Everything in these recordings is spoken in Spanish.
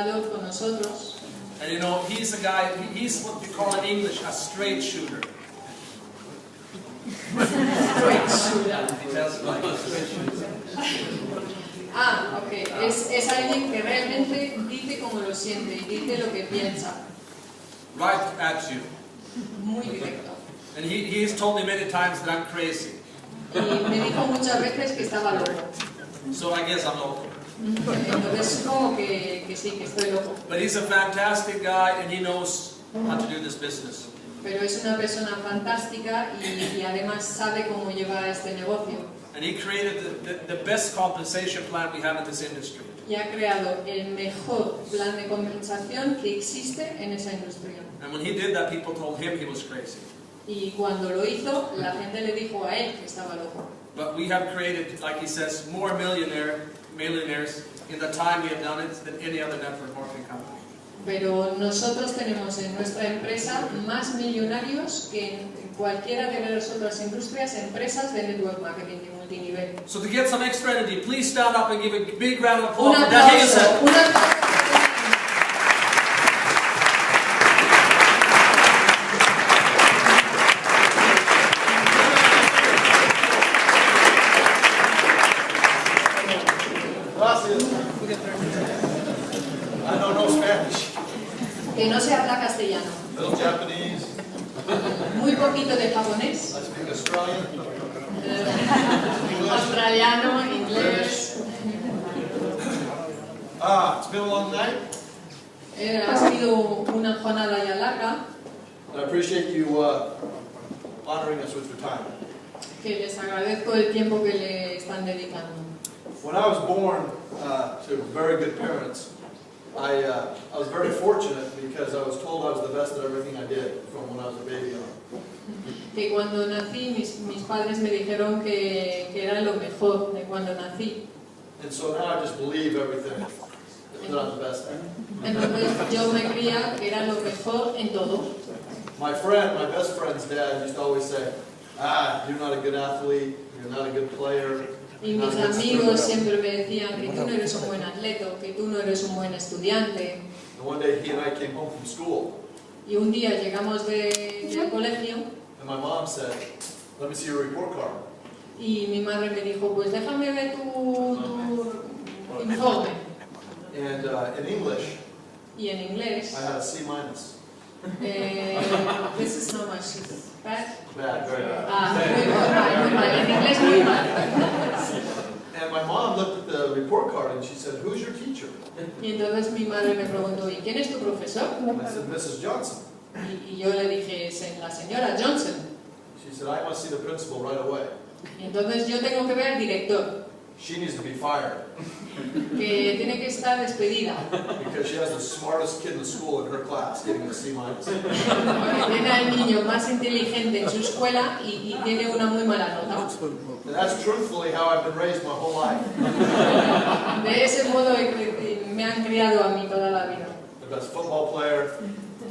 trabajado con nosotros. And you know, he's a guy, he's what we call in English a straight shooter. Straight shooter. He tells it like a straight shooter. Ah, ok. Es alguien que realmente dice como lo siente y dice lo que piensa. Right at you. Muy directo. And he's told me many times that I'm crazy. Y me dijo muchas veces que estaba loco. So I guess I'm loco. Entonces supongo que sí, que estoy loco. But he's a fantastic guy and he knows how to do this business. Pero es una persona fantástica y además sabe cómo llevar este negocio. And he created the best compensation plan we have in this industry. Y ha creado el mejor plan de compensación que existe en esa industria. And when he did that, people told him he was crazy. Y cuando lo hizo, la gente le dijo a él que estaba loco. But we have created, like he says, more millionaires in the time we have done it than any other network marketing company. Pero nosotros tenemos en nuestra empresa más millonarios que en cualquiera de las otras industrias, empresas de network marketing de multinivel. So to get some extra energy, please stand up and give a big round of Un applause for Dan Higginson. aplauso. I don't know Spanish. Que no se habla castellano. Little Japanese. Muy poquito de japonés. I speak Australian. Australiano, inglés. It's been a long night. Ha sido una jornada ya larga. I appreciate you honoring us with your time. Que les agradezco el tiempo que le están dedicando. When I was born to very good parents, I was very fortunate because I was told I was the best at everything I did from when I was a baby on. Que cuando nací, mis padres me dijeron que era lo mejor de cuando nací. And so now I just believe everything that I'm the best at. Entonces yo me creía que era lo mejor en todo. My best friend's dad used to always say, you're not a good athlete, you're not a good player. Y mis amigos siempre me decían que tú no eres un buen atleta, que tú no eres un buen estudiante. And one day he and I came home from school. Y un día llegamos del colegio. And my mom said, let me see your report card. Y mi madre me dijo, pues déjame ver tu informe. And in English, Y en inglés, I had a C minus. this is how much is bad. Bad, very bad. Muy mal. En inglés muy mal. And my mom looked at the report card and she said, who's your teacher? Y entonces mi madre me preguntó, ¿y quién es tu profesor? And I said, Mrs. Johnson. Y yo le dije, la señora Johnson. She said, I must see the principal right away. Y entonces yo tengo que ver al director. She needs to be fired. Que tiene que estar despedida. Because she has the smartest kid in the school in her class getting a C minus. Porque tiene al niño más inteligente en su escuela y tiene una muy mala nota. And that's truthfully how I've been raised my whole life. De ese modo me han criado a mí toda la vida. The best football player.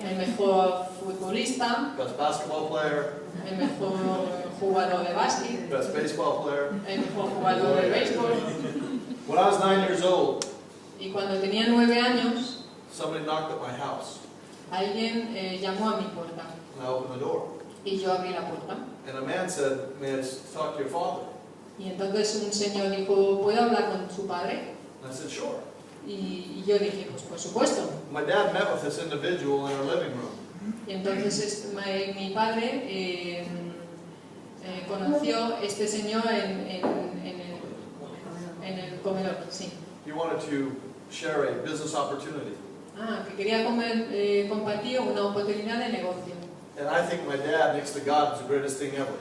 El mejor futbolista. Best basketball player. El mejor jugador de básquet. Best baseball player. El mejor jugador de béisbol. When I was 9 years old, Y cuando tenía 9 años, somebody knocked at my house. alguien llamó a mi puerta. And I opened the door. Y yo abrí la puerta. And a man said, may I talk to your father? Y entonces un señor dijo, ¿puedo hablar con su padre? And I said, sure. Y yo dije, pues por supuesto. My dad met with this individual in our living room. Y entonces mi padre conoció a este señor en el comedor, sí. He wanted to share a business opportunity. Que quería compartir una oportunidad de negocio. And I think my dad, next to God, is the greatest thing ever.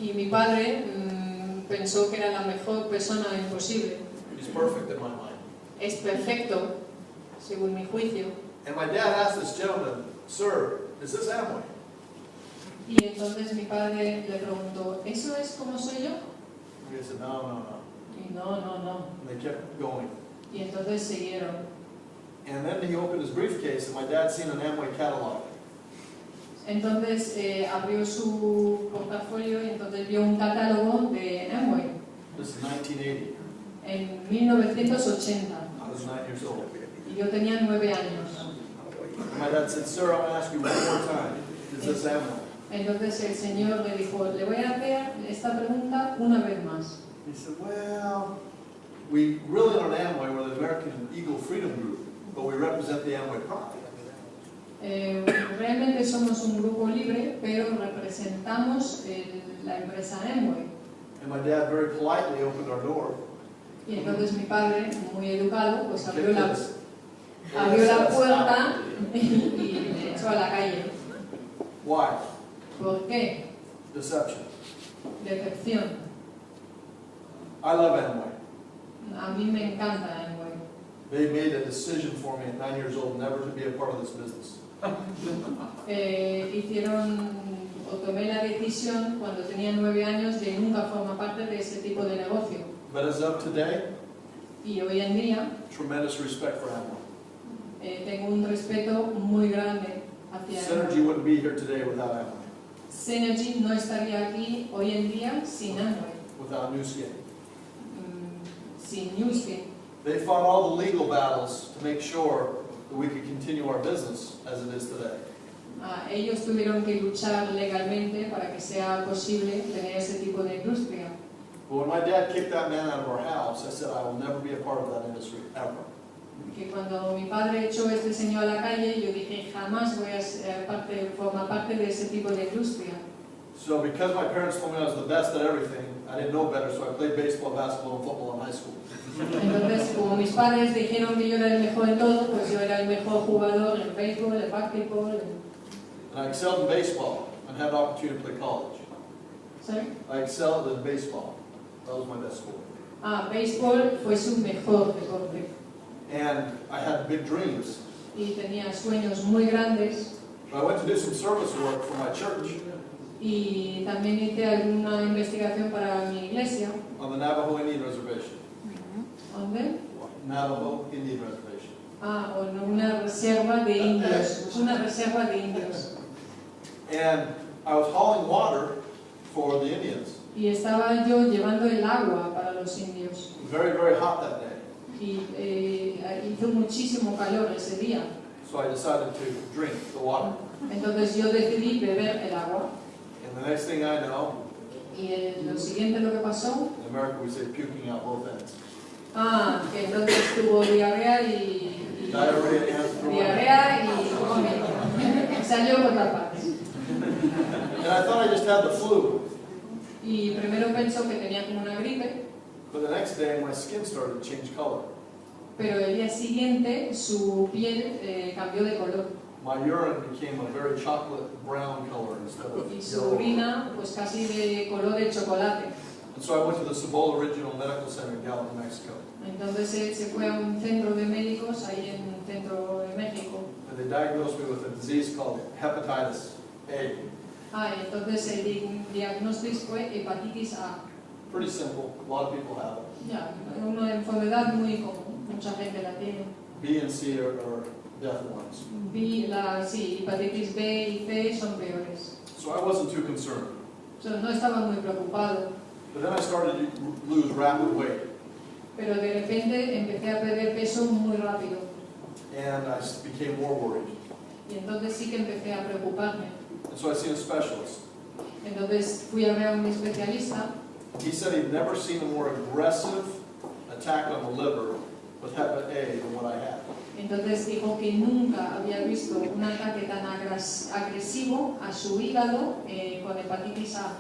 Y mi padre pensó que era la mejor persona imposible. He's perfect in my mind. Es perfecto, según mi juicio. And my dad asked this gentleman, sir, is this Amway? Y entonces mi padre le preguntó, ¿eso es como soy yo? And he said, no, no, no. Y no. And they kept going. Y entonces siguieron. And then he opened his briefcase, and my dad seen an Amway catalog. Entonces abrió su portafolio y entonces vio un catálogo de Amway. This is 1980. En 1980. I was 9 years old. Y yo tenía 9 años. My dad said, "Sir, I'm going to ask you one more time. Is this Amway?" Entonces el señor le dijo, le voy a hacer esta pregunta una vez más. He said, "Well, we really aren't Amway. We're the American Eagle Freedom Group, but we represent the Amway product." Realmente somos un grupo libre, pero representamos la empresa Amway. And my dad very politely opened our door. Y entonces mi padre, muy educado, pues abrió la Abrió puerta y le echó a la calle. Why? ¿Por qué? Deception. Decepción. I love Amway. A mí me encanta Amway. They made a decision for me at 9 years old never to be a part of this business. Tomé la decisión cuando tenía 9 años de nunca formar parte de ese tipo de negocio. But as of today, Y hoy en día tremendous respect for Amway. tengo un respeto muy grande hacia Synergy wouldn't be here today without Amway, Synergy no estaría aquí hoy en día sin Amway, without New Skin. sin Newskin. They fought all the legal battles to make sure that we could continue our business as it is today. Ellos tuvieron que luchar legalmente para que sea posible tener ese tipo de industria. But when my dad kicked that man out of our house, I said, I will never be a part of that industry, ever. Que cuando mi padre echó a este señor a la calle, yo dije, jamás voy a formar parte de ese tipo de industria. So because my parents told me I was the best at everything, I didn't know better, so I played baseball, basketball, and football in high school. Entonces, como mis padres dijeron que yo era el mejor en todo, pues yo era el mejor jugador en béisbol, en básquetbol. And I excelled in baseball and had an opportunity to play college. ¿Sorry? I excelled in baseball. That was my best sport. Béisbol fue su mejor deporte. And I had big dreams. Y tenía sueños muy grandes. But I went to do some service work for my church Y también hice alguna investigación para mi iglesia. on the Navajo Indian Reservation. ¿Dónde? Navajo Indian Reservation. En una reserva de indios. Una reserva de indios. And I was hauling water for the Indians. Y estaba yo llevando el agua para los indios. It was very, very hot that day. Y hizo muchísimo calor ese día. So I decided to drink the water. Entonces yo decidí beber el agua. And the next thing I know, Y lo siguiente lo que pasó, in America we say puking out both ends. que entonces tuvo diarrea y Diarrhea and throwing up. diarrea y vómito. Salió por la parte. And I thought I just had the flu. Y primero pensó que tenía como una gripe, But the next day my skin started to change color. pero el día siguiente su piel cambió de color. My urine became a very chocolate brown color instead of Y su yellow. orina pues casi de color de chocolate. And so I went to the Cibola Regional Medical Center in Gallup, New Mexico. Entonces él se fue a un centro de médicos ahí en el centro de México. And they diagnosed me with a disease called hepatitis A. Y entonces el diagnóstico fue hepatitis A. Pretty simple. A lot of people have it. Ya, una enfermedad muy común, mucha gente la tiene. B and C are death ones. Sí, hepatitis B y C son peores. So I wasn't too concerned. No estaba muy preocupado, But then I started to lose rapid weight. pero de repente empecé a perder peso muy rápido. And I became more worried. Y entonces sí que empecé a preocuparme. And so I seen a specialist. Entonces fui a ver a un especialista. He said he'd never seen a more aggressive attack on the liver with hepatitis A than what I had. Entonces dijo que nunca había visto un ataque tan agresivo a su hígado con hepatitis A.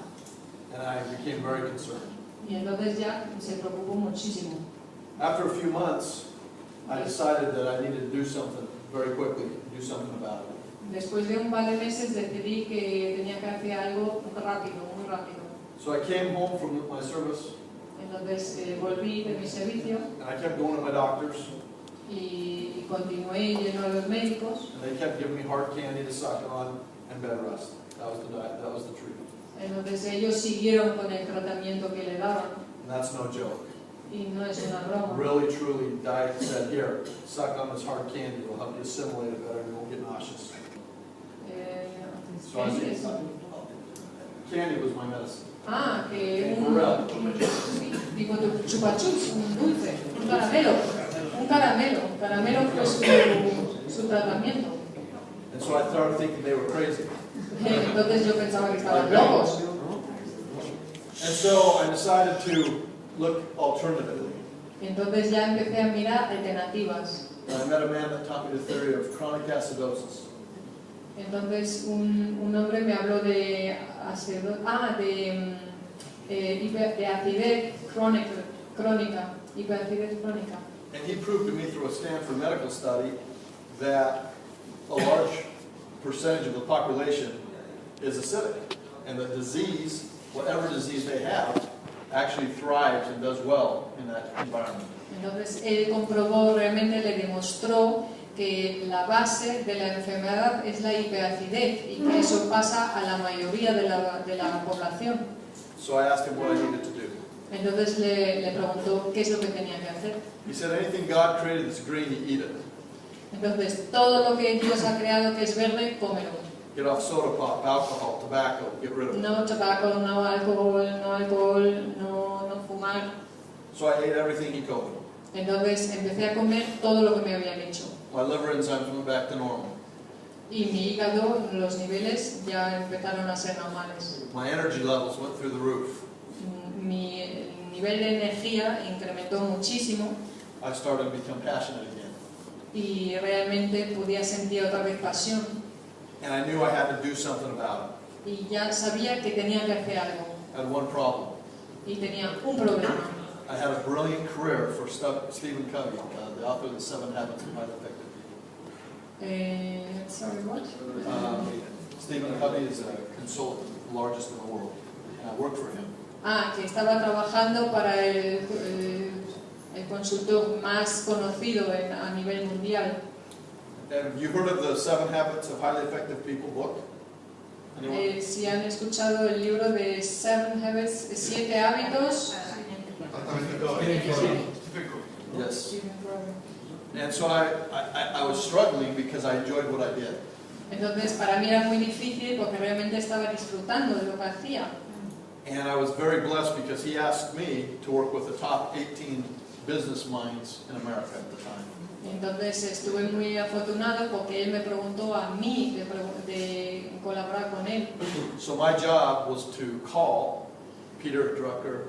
And I became very concerned. Y entonces ya se preocupó muchísimo. After a few months, I decided that I needed to do something very quickly, do something about it. Después de un par de meses decidí que tenía que hacer algo rápido, muy rápido. So I came home from my service, Entonces volví de mi servicio and I kept going to my doctors, y continué yendo a los médicos. and they kept giving me hard candy to suck on and bed rest. That was the diet, that was the treatment. Entonces ellos siguieron con el tratamiento que le daban. And that's no joke. Y no es una broma. Really, truly, diet said, here, suck on this hard candy, it'll help you assimilate it better and you won't get nauseous. So I said, candy was my medicine. Que For real. tipo de chupachups, un dulce, un caramelo, un Un caramelo. Caramelo fue su tratamiento. And so I started thinking they were crazy. Entonces yo pensaba que estaban locos. And so I decided to look alternatively. Entonces ya empecé a mirar alternativas. And I met a man that taught me the theory of chronic acidosis. Entonces un hombre me habló de acidez crónica, hiperacidez crónica. And he proved to me through a Stanford medical study that a large percentage of the population is acidic, and the disease, whatever disease they have, actually thrives and does well in that environment. Entonces él comprobó, realmente le demostró que la base de la enfermedad es la hiperacidez y que eso pasa a la mayoría de la población. So I asked him what I needed to do. Entonces le preguntó qué es lo que tenía que hacer. He said, anything God created that's green, you eat it. Entonces todo lo que Dios ha creado que es verde, cómelo. Get off soda pop, alcohol, tobacco, get rid of it. No tabaco, no alcohol, no fumar. So I ate everything he told me. Entonces empecé a comer todo lo que me habían dicho. My liver enzymes went back to normal. Y mi hígado, los niveles ya empezaron a ser normales. My energy levels went through the roof. Mi nivel de energía incrementó muchísimo I started to become passionate again. y realmente podía sentir otra vez pasión. And I knew I had to do something about it. Y ya sabía que tenía que hacer algo. I had one problem. Y tenía un problema. I had a brilliant career for Stephen Covey, the author of The 7 Habits of Highly Effective. Sorry, what? Stephen Covey is a consultant, the largest in the world. And I worked for him. Que estaba trabajando para el consultor más conocido a nivel mundial. Have you heard of the 7 Habits of Highly Effective People book? Anyone? Si han escuchado el libro de 7 Habits, 7 hábitos. Yes. And so I was struggling because I enjoyed what I did. Entonces para mí era muy difícil porque realmente estaba disfrutando de lo que hacía. And I was very blessed because he asked me to work with the top 18 business minds in America at the time. Entonces estuve muy afortunado porque él me preguntó a mí de colaborar con él. So my job was to call Peter Drucker,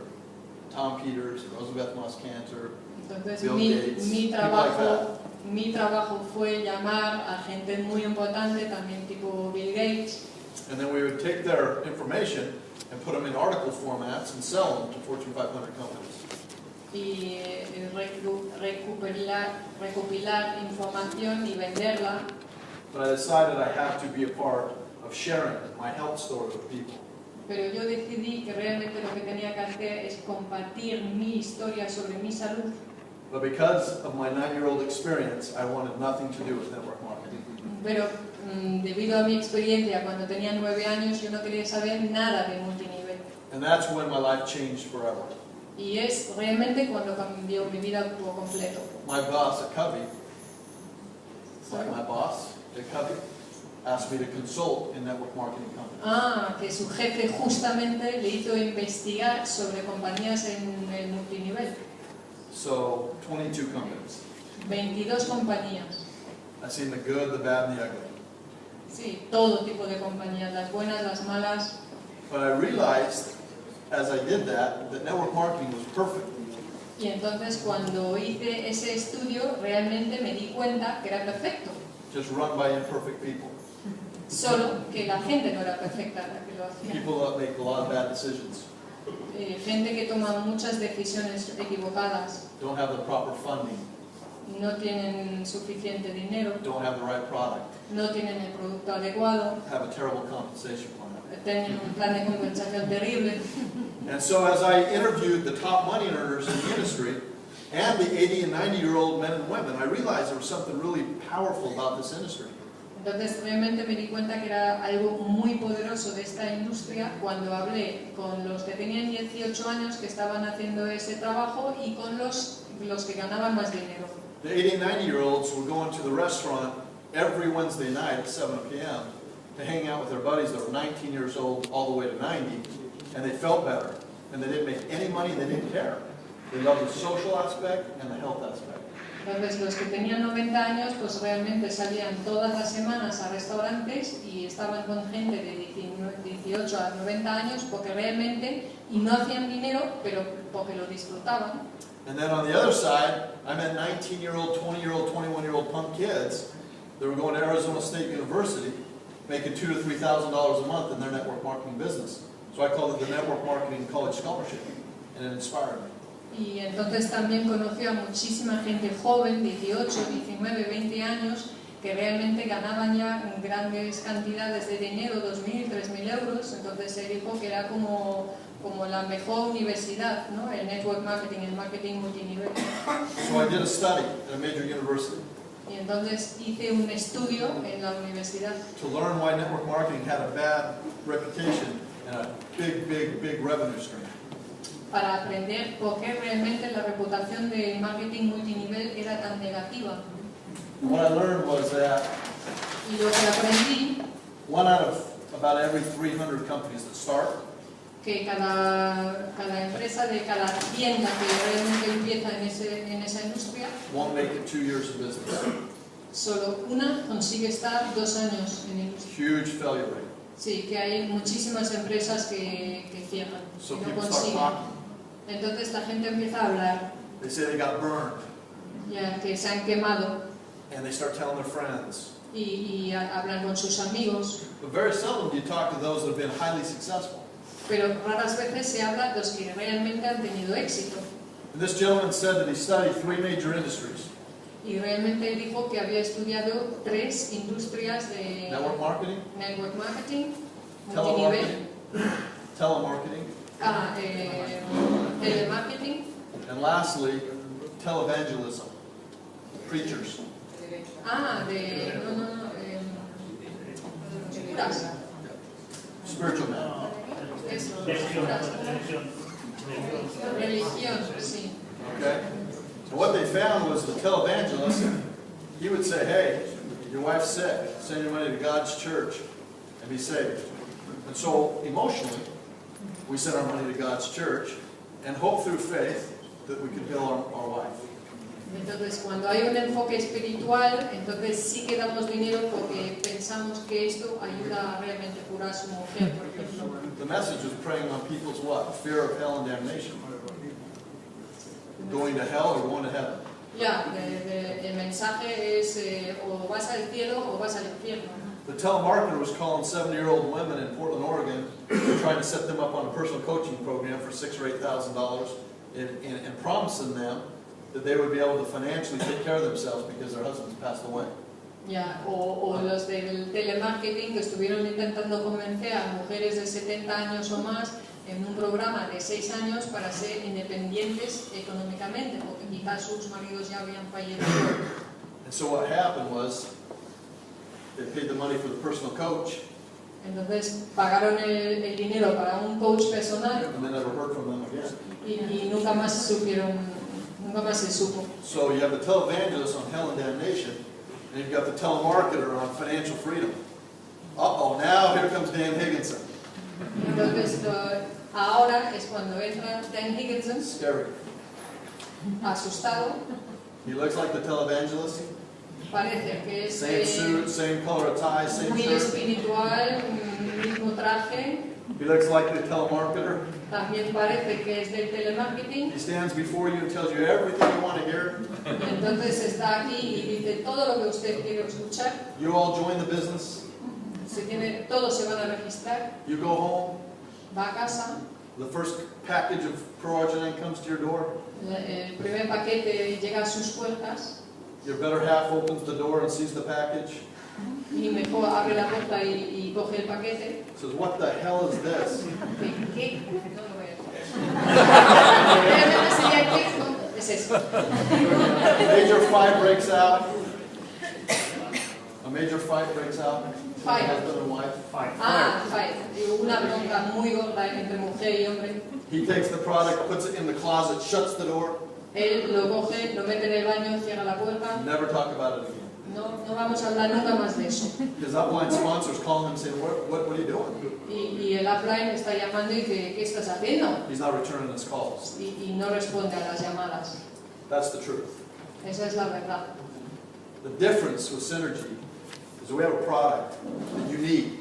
Tom Peters, Roosevelt Moscantor, Entonces Bill Gates, people like that. mi trabajo fue llamar a gente muy importante, también tipo Bill Gates. And then we would take their information and put them in article formats and sell them to Fortune 500 companies. Y recopilar información y venderla. But I decided I have to be a part of sharing my health story with people. Pero yo decidí que realmente lo que tenía que hacer es compartir mi historia sobre mi salud. But because of my 9-year-old experience, I wanted nothing to do with network marketing. Pero debido a mi experiencia cuando tenía 9 años, yo no quería saber nada de multinivel. And that's when my life changed forever. Y es realmente cuando cambió mi vida por completo. My boss at Covey, Sorry? my boss at Covey, asked me to consult in network marketing companies. Que su jefe justamente le hizo investigar sobre compañías en el multinivel. So, 22 companies. 22 compañías. I've seen the good, the bad, and the ugly. Sí, todo tipo de compañías, las buenas, las malas. But I realized, as I did that network marketing was perfect. Y entonces cuando hice ese estudio, realmente me di cuenta que era perfecto. Just run by imperfect people. Solo que la gente no era perfecta la que lo hacía. People that make a lot of bad decisions. Gente que toma muchas decisiones equivocadas. Don't have the proper funding. No tienen suficiente dinero. Don't have the right product. No tienen el producto adecuado. Have a terrible compensation plan. Tienen un plan de compensación terrible. And so as I interviewed the top money earners in the industry and the 80 and 90-year-old men and women, I realized there was something really powerful about this industry. Entonces realmente me di cuenta que era algo muy poderoso de esta industria cuando hablé con los que tenían 18 años que estaban haciendo ese trabajo y con los que ganaban más dinero. The 80 and 90-year-olds would go into the restaurant every Wednesday night at 7 p.m. to hang out with their buddies that were 19 years old all the way to 90, and they felt better. And they didn't make any money, and they didn't care. They loved the social aspect and the health aspect. Entonces los que tenían 90 años pues realmente salían todas las semanas a restaurantes y estaban con gente de 18 a 90 años porque realmente, y no hacían dinero, pero porque lo disfrutaban. And then on the other side, I met 19-year-old, 20-year-old, 21-year-old punk kids that were going to Arizona State University, making $2,000 to $3,000 a month in their network marketing business. So I called it the Network Marketing College Scholarship, and it inspired me. Y entonces también conoció a muchísima gente joven, 18, 19, 20 años, que realmente ganaban ya grandes cantidades de dinero, 2.000, 3.000 euros. Entonces se dijo que era como la mejor universidad, ¿no? El network marketing, el marketing multinivel. So I did a study at a major university Y entonces hice un estudio en la universidad to learn why network marketing had a bad reputation and a big revenue stream. para aprender por qué realmente la reputación del marketing multinivel era tan negativa. And what I learned was that Y lo que aprendí, one out of about every 300 companies that start que cada empresa de cada tienda que realmente empieza en esa industria, won't make it 2 years of business. solo una consigue estar 2 años en la industria. Huge failure rate. Sí, que hay muchísimas empresas que cierran, So que no people start consiguen. talking. Entonces la gente empieza a hablar, They say they got burned, ya que se han quemado, and they start telling their friends. y hablan con sus amigos, But very seldom do you talk to those that have been highly successful. pero raras veces se habla de los que realmente han tenido éxito. And this gentleman said that he studied 3 major industries: Y realmente dijo que había estudiado 3 industrias de network marketing, network marketing, multinivel, telemarketing, telemarketing, and lastly, televangelism, preachers. curas. Spiritual man. Eso, curas. Religión, sí. Okay? And what they found was the televangelist, he would say, hey, your wife's sick, send your money to God's church and be saved. And so emotionally, we sent our money to God's church and hope through faith that we could heal our wife. Entonces, cuando hay un enfoque espiritual, entonces sí que damos dinero porque pensamos que esto ayuda a realmente curar a su mujer, por ejemplo. The message was preying on people's what? Fear of hell and damnation. Going to hell or going to heaven. Ya, el mensaje es o vas al cielo o vas al infierno. The telemarketer was calling 70-year-old women in Portland, Oregon, trying to set them up on a personal coaching program for $6,000 or $8,000 and promising them that they would be able to financially take care of themselves because their husbands passed away. Ya, o los del telemarketing que estuvieron intentando convencer a mujeres de 70 años o más en un programa de 6 años para ser independientes económicamente, porque quizás sus maridos ya habían fallecido. And so what happened was they paid the money for the personal coach Entonces pagaron el dinero para un coach personal and they never heard from them again. y nunca más supieron, nunca más se supo. So you have the televangelist on hell and damnation, and you've got the telemarketer on financial freedom. Uh-oh, now here comes Dan Higginson. Entonces ahora es cuando entra Dan Higginson, Scary. asustado, He looks like the televangelist. parece que es Same suit, same color of tie, same muy shirt. espiritual, mismo traje, He looks like the telemarketer. también parece que es del telemarketing, He stands before you and tells you everything you want to hear. y entonces está aquí y dice todo lo que usted quiere escuchar, You all join the business. todos se van a registrar, You go home. va a casa, The first package of Pro-Arginine comes to your door. el primer paquete llega a sus puertas, Your better half opens the door and sees the package. y mejor abre la puerta y coge el paquete. Says, what the hell is this? ¿Qué? No lo voy a decir. Realmente sería ¿qué? No, es eso. A major fight breaks out. A major fight breaks out. Fight. Husband and wife. Fight. Una bronca muy gorda entre mujer y hombre. He takes the product, puts it in the closet, shuts the door. Él lo coge, lo mete en el baño, cierra la puerta. Never talk about it again. No vamos a hablar nunca más de eso. His upline sponsors call him and say, what are you doing? Y el upline está llamando y dice, ¿qué estás haciendo? He's not returning his calls. Y no responde a las llamadas. That's the truth. Esa es la verdad. The difference with Synergy is we have a product that you need.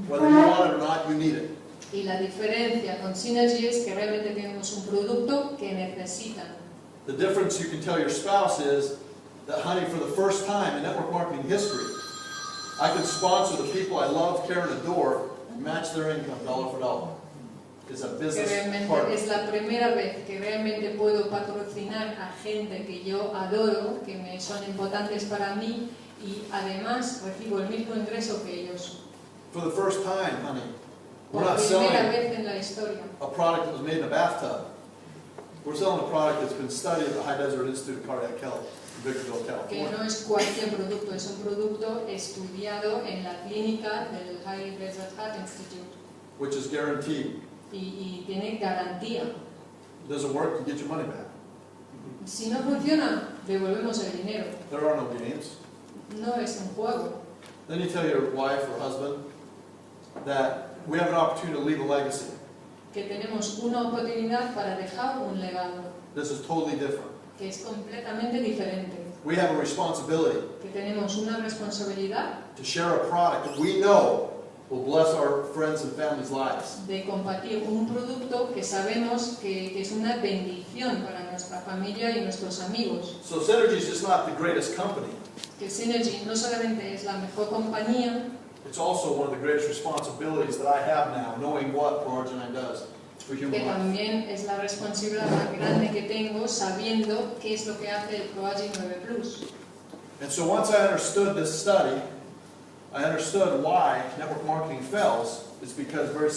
Whether you want it or not, you need it. Y la diferencia con Synergy es que realmente tenemos un producto que necesitan. The difference you can tell your spouse is that, honey, for the first time in network marketing history, I can sponsor the people I love, care, and adore, and match their income dollar for dollar. It's a Que business realmente partner. es la primera vez que realmente puedo patrocinar a gente que yo adoro, que me son importantes para mí y además recibo el mismo ingreso que ellos. For the first time, honey, we're Por not primera selling vez en la historia. a product that was made in a bathtub. We're selling a product that's been studied at the High Desert Institute of Cardiac Health in Victorville, Que California. no es cualquier producto, es un producto estudiado en la clínica del High Desert Heart Institute Which is guaranteed. y tiene garantía. Doesn't work, you get your money back. Si no funciona, devolvemos el dinero. There are no games. No es un juego. Then you tell your wife or husband that we have an opportunity to leave a legacy. Que tenemos una oportunidad para dejar un legado, This is totally different. que es completamente diferente. We have a responsibility Que tenemos una responsabilidad to share a product that we know will bless our friends and families' lives. de compartir un producto que sabemos que es una bendición para nuestra familia y nuestros amigos. So Synergy is just not the greatest company. Que Synergy no solamente es la mejor compañía, It's also one of the greatest responsibilities that I have now, knowing what ProArginine does for que human life. también es la responsabilidad más grande que tengo sabiendo qué es lo que hace el ProAgi 9 Plus. And so once I understood this study, I understood why network marketing fails. It's because very